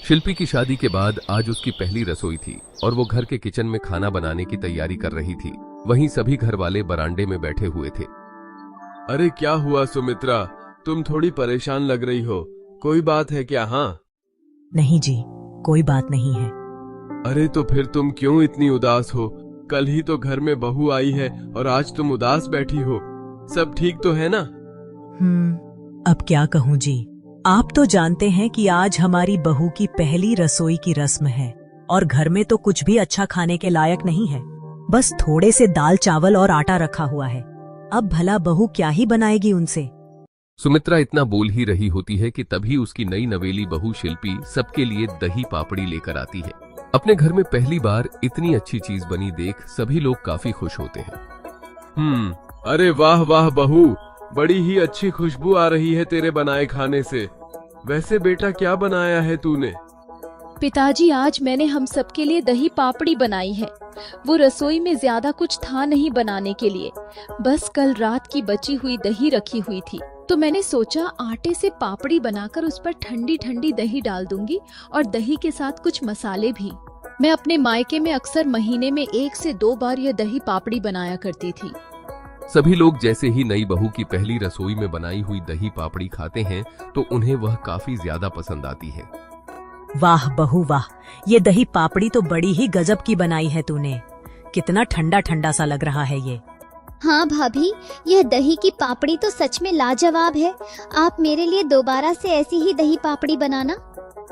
शिल्पी की शादी के बाद आज उसकी पहली रसोई थी और वो घर के किचन में खाना बनाने की तैयारी कर रही थी। वहीं सभी घर वाले बरामदे में बैठे हुए थे। अरे क्या हुआ सुमित्रा, तुम थोड़ी परेशान लग रही हो, कोई बात है क्या? हाँ नहीं जी, कोई बात नहीं है। अरे तो फिर तुम क्यों इतनी उदास हो? कल ही तो घर में बहू आई है और आज तुम उदास बैठी हो। सब ठीक तो है ना? अब क्या कहूँ जी, आप तो जानते हैं कि आज हमारी बहू की पहली रसोई की रस्म है और घर में तो कुछ भी अच्छा खाने के लायक नहीं है। बस थोड़े से दाल चावल और आटा रखा हुआ है। अब भला बहू क्या ही बनाएगी उनसे। सुमित्रा इतना बोल ही रही होती है कि तभी उसकी नई नवेली बहू शिल्पी सबके लिए दही पापड़ी लेकर आती है। अपने घर में पहली बार इतनी अच्छी चीज बनी देख सभी लोग काफी खुश होते हैं। अरे वाह वाह बहू, बड़ी ही अच्छी खुशबू आ रही है तेरे बनाए खाने से। वैसे बेटा क्या बनाया है तूने? पिताजी, आज मैंने हम सबके लिए दही पापड़ी बनाई है। वो रसोई में ज्यादा कुछ था नहीं बनाने के लिए, बस कल रात की बची हुई दही रखी हुई थी, तो मैंने सोचा आटे से पापड़ी बनाकर उस पर ठंडी ठंडी दही डाल दूंगी और दही के साथ कुछ मसाले भी। मैं अपने मायके में अक्सर महीने में 1 से 2 बार यह दही पापड़ी बनाया करती थी। सभी लोग जैसे ही नई बहू की पहली रसोई में बनाई हुई दही पापड़ी खाते हैं तो उन्हें वह काफी ज्यादा पसंद आती है। वाह बहू वाह, ये दही पापड़ी तो बड़ी ही गजब की बनाई है तूने। कितना ठंडा ठंडा सा लग रहा है ये। हाँ भाभी, यह दही की पापड़ी तो सच में लाजवाब है। आप मेरे लिए दोबारा से ऐसी ही दही पापड़ी बनाना।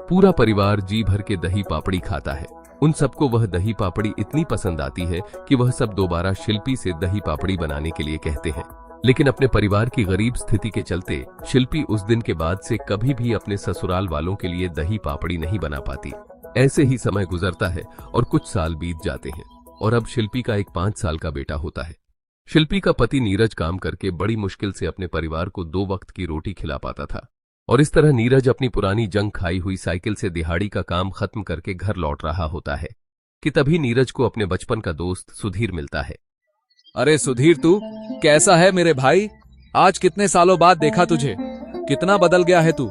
पूरा परिवार जी भर के दही पापड़ी खाता है। उन सबको वह दही पापड़ी इतनी पसंद आती है कि वह सब दोबारा शिल्पी से दही पापड़ी बनाने के लिए कहते हैं। लेकिन अपने परिवार की गरीब स्थिति के चलते शिल्पी उस दिन के बाद से कभी भी अपने ससुराल वालों के लिए दही पापड़ी नहीं बना पाती। ऐसे ही समय गुजरता है और कुछ साल बीत जाते हैं और अब शिल्पी का एक 5 साल का बेटा होता है। शिल्पी का पति नीरज काम करके बड़ी मुश्किल से अपने परिवार को 2 वक्त की रोटी खिला पाता था और इस तरह नीरज अपनी पुरानी जंग खाई हुई साइकिल से दिहाड़ी का काम खत्म करके घर लौट रहा होता है कि तभी नीरज को अपने बचपन का दोस्त सुधीर मिलता है। अरे सुधीर, तू कैसा है मेरे भाई? आज कितने सालों बाद देखा तुझे, कितना बदल गया है तू।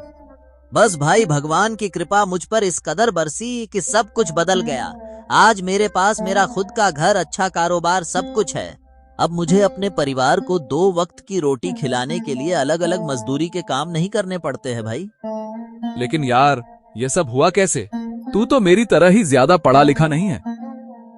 बस भाई, भगवान की कृपा मुझ पर इस कदर बरसी कि सब कुछ बदल गया। आज मेरे पास मेरा खुद का घर, अच्छा कारोबार, सब कुछ है। अब मुझे अपने परिवार को 2 वक्त की रोटी खिलाने के लिए अलग अलग मजदूरी के काम नहीं करने पड़ते हैं भाई। लेकिन यार, ये सब हुआ कैसे? तू तो मेरी तरह ही ज्यादा पढ़ा लिखा नहीं है।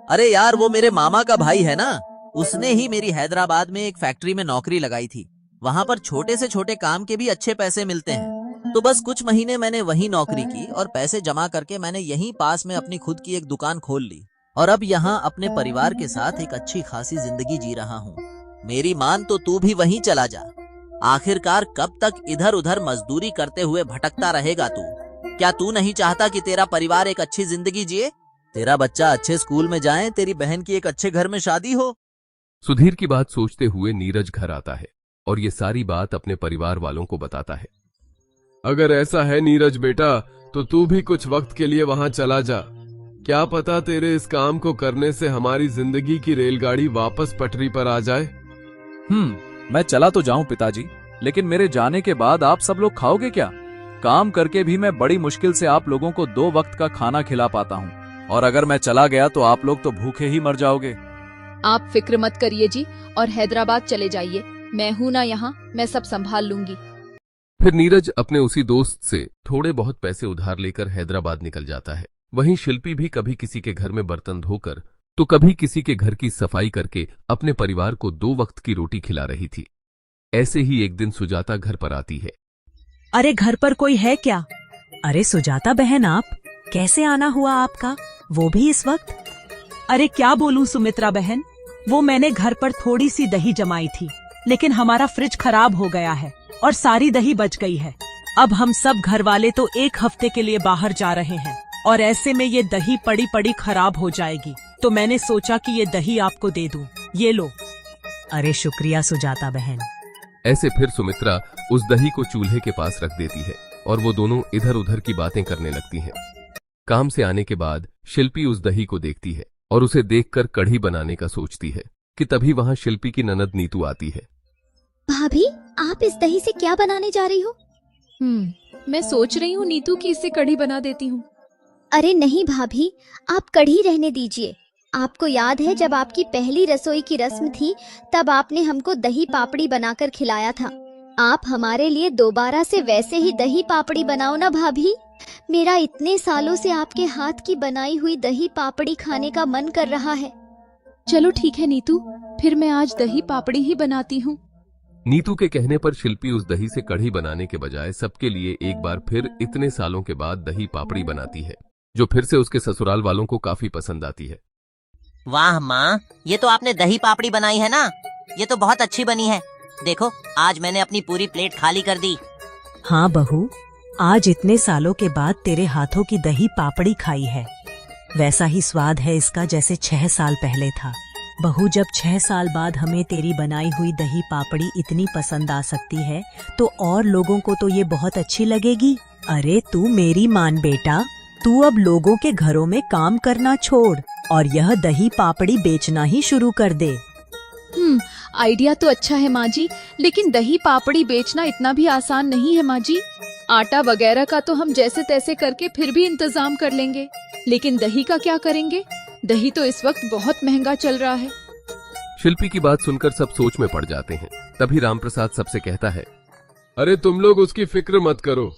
अरे यार, वो मेरे मामा का भाई है ना, उसने ही मेरी हैदराबाद में एक फैक्ट्री में नौकरी लगाई थी। वहाँ पर छोटे से छोटे काम के भी अच्छे पैसे मिलते हैं। तो बस कुछ महीने मैंने वहीं नौकरी की और पैसे जमा करके मैंने यहीं पास में अपनी खुद की एक दुकान खोल ली और अब यहाँ अपने परिवार के साथ एक अच्छी खासी जिंदगी जी रहा हूँ। मेरी मान तो तू भी वहीं चला जा। आखिरकार कब तक इधर उधर मजदूरी करते हुए भटकता रहेगा तू? क्या तू नहीं चाहता कि तेरा परिवार एक अच्छी जिंदगी जिए, तेरा बच्चा अच्छे स्कूल में जाए, तेरी बहन की एक अच्छे घर में शादी हो? सुधीर की बात सोचते हुए नीरज घर आता है और ये सारी बात अपने परिवार वालों को बताता है। अगर ऐसा है नीरज बेटा, तो तू भी कुछ वक्त के लिए वहां चला जा। क्या पता तेरे इस काम को करने से हमारी जिंदगी की रेलगाड़ी वापस पटरी पर आ जाए। मैं चला तो जाऊं पिताजी, लेकिन मेरे जाने के बाद आप सब लोग खाओगे क्या? काम करके भी मैं बड़ी मुश्किल से आप लोगों को 2 वक्त का खाना खिला पाता हूँ और अगर मैं चला गया तो आप लोग तो भूखे ही मर जाओगे। आप फिक्र मत करिए जी और हैदराबाद चले जाइए, मैं हूं ना यहाँ, मैं सब संभाल लूंगी। फिर नीरज अपने उसी दोस्त से थोड़े बहुत पैसे उधार लेकर हैदराबाद निकल जाता है। वहीं शिल्पी भी कभी किसी के घर में बर्तन धोकर तो कभी किसी के घर की सफाई करके अपने परिवार को 2 वक्त की रोटी खिला रही थी। ऐसे ही एक दिन सुजाता घर पर आती है। अरे घर पर कोई है क्या? अरे सुजाता बहन, आप कैसे आना हुआ आपका, वो भी इस वक्त? अरे क्या बोलूं सुमित्रा बहन, वो मैंने घर पर थोड़ी सी दही जमाई थी, लेकिन हमारा फ्रिज खराब हो गया है और सारी दही बच गई है। अब हम सब घर वाले तो 1 हफ्ते के लिए बाहर जा रहे हैं और ऐसे में ये दही पड़ी पड़ी खराब हो जाएगी, तो मैंने सोचा कि ये दही आपको दे दूं, ये लो। अरे शुक्रिया सुजाता बहन। ऐसे फिर सुमित्रा उस दही को चूल्हे के पास रख देती है और वो दोनों इधर उधर की बातें करने लगती हैं। काम से आने के बाद शिल्पी उस दही को देखती है और उसे देखकर कढ़ी बनाने का सोचती है कि तभी वहां शिल्पी की ननद नीतू आती है। भाभी, आप इस दही से क्या बनाने जा रही हो? मैं सोच रही हूँ नीतू की इससे कढ़ी बना देती हूँ। अरे नहीं भाभी, आप कढ़ी रहने दीजिए। आपको याद है जब आपकी पहली रसोई की रस्म थी तब आपने हमको दही पापड़ी बनाकर खिलाया था। आप हमारे लिए दोबारा से वैसे ही दही पापड़ी बनाओ ना भाभी। मेरा इतने सालों से आपके हाथ की बनाई हुई दही पापड़ी खाने का मन कर रहा है। चलो ठीक है नीतू, फिर मैं आज दही पापड़ी ही बनाती हूँ। नीतू के कहने पर शिल्पी उस दही से कढ़ी बनाने के बजाय सबके लिए एक बार फिर इतने सालों के बाद दही पापड़ी बनाती है, जो फिर से उसके ससुराल वालों को काफी पसंद आती है। वाह माँ, ये तो आपने दही पापड़ी बनाई है ना, ये तो बहुत अच्छी बनी है। देखो आज मैंने अपनी पूरी प्लेट खाली कर दी। हाँ बहू, आज इतने सालों के बाद तेरे हाथों की दही पापड़ी खाई है। वैसा ही स्वाद है इसका जैसे 6 साल पहले था। बहू, जब 6 साल बाद हमें तेरी बनाई हुई दही पापड़ी इतनी पसंद आ सकती है तो और लोगों को तो ये बहुत अच्छी लगेगी। अरे तू मेरी मान बेटा, तू अब लोगों के घरों में काम करना छोड़ और यह दही पापड़ी बेचना ही शुरू कर दे। आइडिया तो अच्छा है माँ जी, लेकिन दही पापड़ी बेचना इतना भी आसान नहीं है माँ जी। आटा वगैरह का तो हम जैसे तैसे करके फिर भी इंतजाम कर लेंगे, लेकिन दही का क्या करेंगे? दही तो इस वक्त बहुत महंगा चल रहा है। शिल्पी की बात सुनकर सब सोच में पड़ जाते हैं। तभी रामप्रसाद सबसे कहता है, अरे तुम लोग उसकी फिक्र मत करो।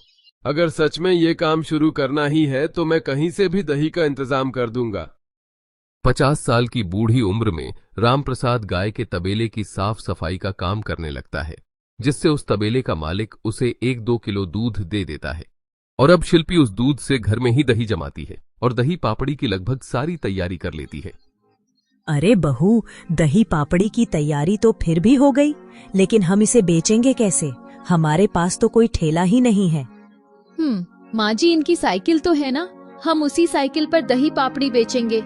अगर सच में ये काम शुरू करना ही है तो मैं कहीं से भी दही का इंतजाम कर दूंगा। 50 साल की बूढ़ी उम्र में रामप्रसाद गाय के तबेले की साफ सफाई का काम करने लगता है, जिससे उस तबेले का मालिक उसे 1-2 किलो दूध दे देता है। और अब शिल्पी उस दूध से घर में ही दही जमाती है और दही पापड़ी की लगभग सारी तैयारी कर लेती है। अरे बहू, दही पापड़ी की तैयारी तो फिर भी हो गई, लेकिन हम इसे बेचेंगे कैसे? हमारे पास तो कोई ठेला ही नहीं है। माँ जी, इनकी साइकिल तो है ना, हम उसी साइकिल पर दही पापड़ी बेचेंगे।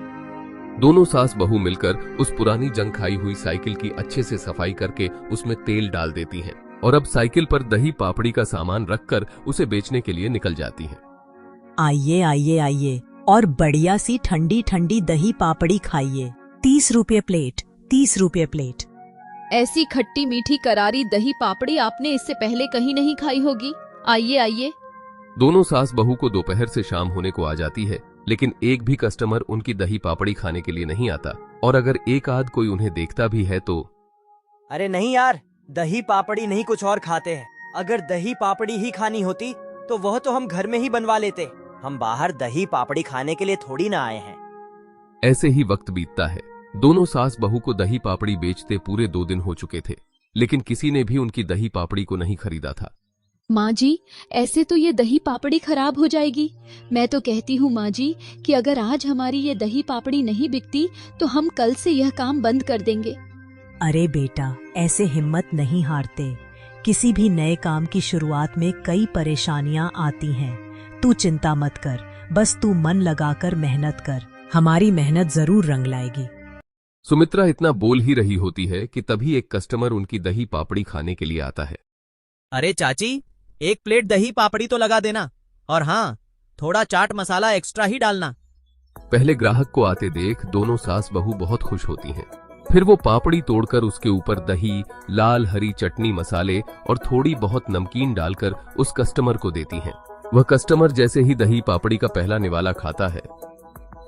दोनों सास बहू मिलकर उस पुरानी जंग खाई हुई साइकिल की अच्छे से सफाई करके उसमें तेल डाल देती हैं और अब साइकिल पर दही पापड़ी का सामान रखकर उसे बेचने के लिए निकल जाती हैं। आइए आइए आइए और बढ़िया सी ठंडी ठंडी दही पापड़ी खाइए। 30 रुपये प्लेट, 30 रुपये प्लेट। ऐसी खट्टी मीठी करारी दही पापड़ी आपने इससे पहले कहीं नहीं खाई होगी। आइए आइए। दोनों सास बहू को दोपहर से शाम होने को आ जाती है, लेकिन एक भी कस्टमर उनकी दही पापड़ी खाने के लिए नहीं आता। और अगर एक आध कोई उन्हें देखता भी है तो, अरे नहीं यार, दही पापड़ी नहीं कुछ और खाते हैं। अगर दही पापड़ी ही खानी होती तो वह तो हम घर में ही बनवा लेते। हम बाहर दही पापड़ी खाने के लिए थोड़ी ना आए हैं। ऐसे ही वक्त बीतता है। दोनों सास बहू को दही पापड़ी बेचते पूरे 2 दिन हो चुके थे, लेकिन किसी ने भी उनकी दही पापड़ी को नहीं खरीदा था। माँ जी, ऐसे तो ये दही पापड़ी खराब हो जाएगी। मैं तो कहती हूँ माँ जी कि अगर आज हमारी ये दही पापड़ी नहीं बिकती तो हम कल से यह काम बंद कर देंगे। अरे बेटा, ऐसे हिम्मत नहीं हारते। किसी भी नए काम की शुरुआत में कई परेशानियां आती हैं। तू चिंता मत कर, बस तू मन लगाकर मेहनत कर। हमारी मेहनत जरूर रंग लाएगी। सुमित्रा इतना बोल ही रही होती है कि तभी एक कस्टमर उनकी दही पापड़ी खाने के लिए आता है। अरे चाची, 1 प्लेट दही पापड़ी तो लगा देना, और हाँ, थोड़ा चाट मसाला एक्स्ट्रा ही डालना। पहले ग्राहक को आते देख दोनों सास बहू बहुत खुश होती हैं। फिर वो पापड़ी तोड़कर उसके ऊपर दही, लाल हरी चटनी, मसाले और थोड़ी बहुत नमकीन डालकर उस कस्टमर को देती हैं। वह कस्टमर जैसे ही दही पापड़ी का पहला निवाला खाता है,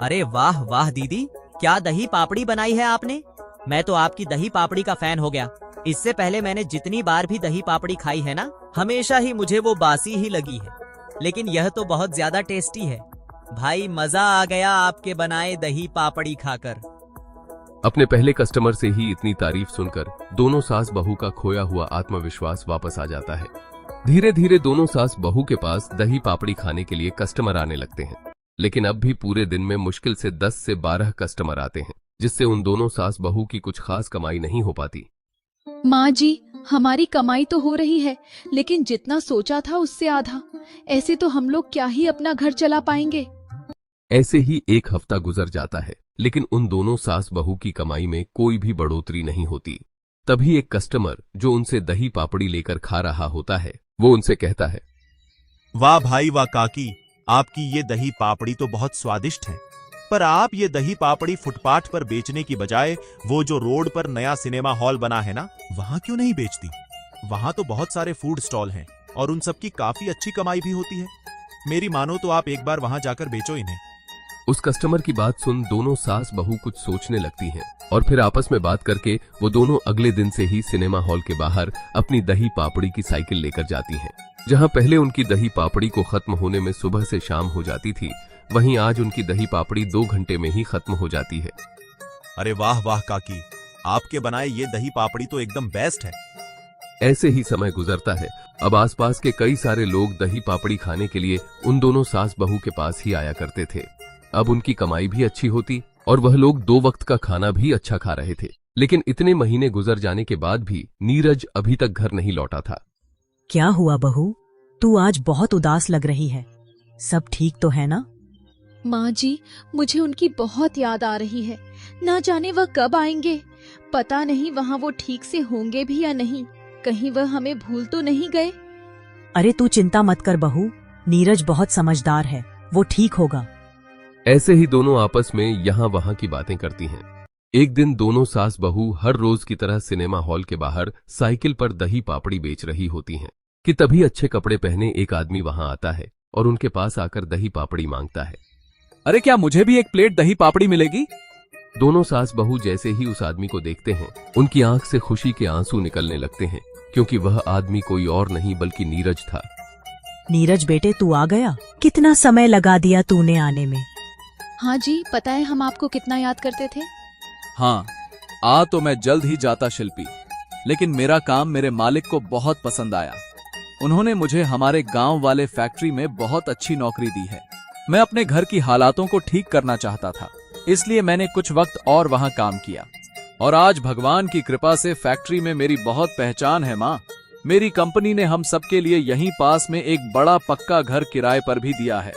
अरे वाह वाह दीदी, क्या दही पापड़ी बनाई है आपने। मैं तो आपकी दही पापड़ी का फैन हो गया। इससे पहले मैंने जितनी बार भी दही पापड़ी खाई है ना, हमेशा ही मुझे वो बासी ही लगी है, लेकिन यह तो बहुत ज्यादा टेस्टी है। भाई मजा आ गया आपके बनाए दही पापड़ी खाकर। अपने पहले कस्टमर से ही इतनी तारीफ सुनकर दोनों सास बहू का खोया हुआ आत्मविश्वास वापस आ जाता है। धीरे धीरे दोनों सास बहू के पास दही पापड़ी खाने के लिए कस्टमर आने लगते हैं, लेकिन अब भी पूरे दिन में मुश्किल से 10 से 12 कस्टमर आते हैं, जिससे उन दोनों सास बहू की कुछ खास कमाई नहीं हो पाती। माँ जी, हमारी कमाई तो हो रही है, लेकिन जितना सोचा था उससे आधा। ऐसे तो हम लोग क्या ही अपना घर चला पाएंगे। ऐसे ही 1 हफ्ता गुजर जाता है, लेकिन उन दोनों सास बहू की कमाई में कोई भी बढ़ोतरी नहीं होती। तभी एक कस्टमर जो उनसे दही पापड़ी लेकर खा रहा होता है, वो उनसे कहता है, वाह भाई वाह काकी, आपकी ये दही पापड़ी तो बहुत स्वादिष्ट है, पर आप ये दही पापड़ी फुटपाथ पर बेचने की बजाय वो जो रोड पर नया सिनेमा हॉल बना है ना, वहां क्यों नहीं बेचती? वहां तो बहुत सारे फूड स्टॉल हैं और उन सब की काफी अच्छी कमाई भी होती है। मेरी मानो तो आप एक बार वहां जाकर बेचो इन्हें। उस कस्टमर की बात सुन दोनों सास बहू कुछ सोचने लगती हैं और फिर आपस में बात करके वो दोनों अगले दिन से ही सिनेमा हॉल के बाहर अपनी दही पापड़ी की साइकिल लेकर जाती हैं। जहां पहले उनकी दही पापड़ी को खत्म होने में सुबह से शाम हो जाती थी, वहीं आज उनकी दही पापड़ी 2 घंटे में ही खत्म हो जाती है। अरे वाह वाह काकी, आपके बनाए ये दही पापड़ी तो एकदम बेस्ट है। ऐसे ही समय गुजरता है। अब आसपास के कई सारे लोग दही पापड़ी खाने के लिए उन दोनों सास बहू के पास ही आया करते थे। अब उनकी कमाई भी अच्छी होती और वह लोग 2 वक्त का खाना भी अच्छा खा रहे थे। लेकिन इतने महीने गुजर जाने के बाद भी नीरज अभी तक घर नहीं लौटा था। क्या हुआ बहू, तू आज बहुत उदास लग रही है, सब ठीक तो है ना? माँ जी, मुझे उनकी बहुत याद आ रही है। ना जाने वह कब आएंगे, पता नहीं वहाँ वो ठीक से होंगे भी या नहीं। कहीं वह हमें भूल तो नहीं गए? अरे तू चिंता मत कर बहू, नीरज बहुत समझदार है, वो ठीक होगा। ऐसे ही दोनों आपस में यहाँ वहाँ की बातें करती हैं। एक दिन दोनों सास बहू हर रोज की तरह सिनेमा हॉल के बाहर साइकिल पर दही पापड़ी बेच रही होती हैं कि तभी अच्छे कपड़े पहने एक आदमी वहां आता है और उनके पास आकर दही पापड़ी मांगता है। अरे क्या मुझे भी एक प्लेट दही पापड़ी मिलेगी? दोनों सास बहू जैसे ही उस आदमी को देखते हैं, उनकी आंख से खुशी के आंसू निकलने लगते हैं, क्योंकि वह आदमी कोई और नहीं बल्कि नीरज था। नीरज बेटे, तू आ गया? कितना समय लगा दिया तूने आने में। हाँ जी, पता है हम आपको कितना याद करते थे। हाँ, आ तो मैं जल्द ही जाता शिल्पी, लेकिन मेरा काम मेरे मालिक को बहुत पसंद आया। उन्होंने मुझे हमारे गांव वाले फैक्ट्री में बहुत अच्छी नौकरी दी है। मैं अपने घर की हालातों को ठीक करना चाहता था, इसलिए मैंने कुछ वक्त और वहां काम किया और आज भगवान की कृपा से फैक्ट्री में मेरी बहुत पहचान है माँ। मेरी कंपनी ने हम सबके लिए यहीं पास में एक बड़ा पक्का घर किराए पर भी दिया है।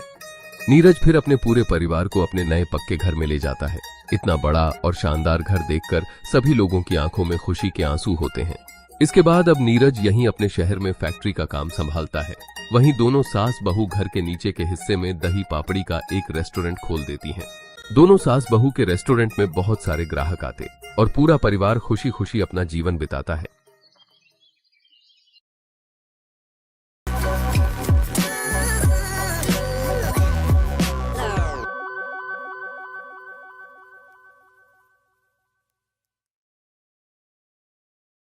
नीरज फिर अपने पूरे परिवार को अपने नए पक्के घर में ले जाता है। इतना बड़ा और शानदार घर देखकर सभी लोगों की आंखों में खुशी के आंसू होते हैं। इसके बाद अब नीरज यहीं अपने शहर में फैक्ट्री का काम संभालता है। वहीं दोनों सास बहू घर के नीचे के हिस्से में दही पापड़ी का एक रेस्टोरेंट खोल देती हैं। दोनों सास बहू के रेस्टोरेंट में बहुत सारे ग्राहक आते और पूरा परिवार खुशी खुशी अपना जीवन बिताता है।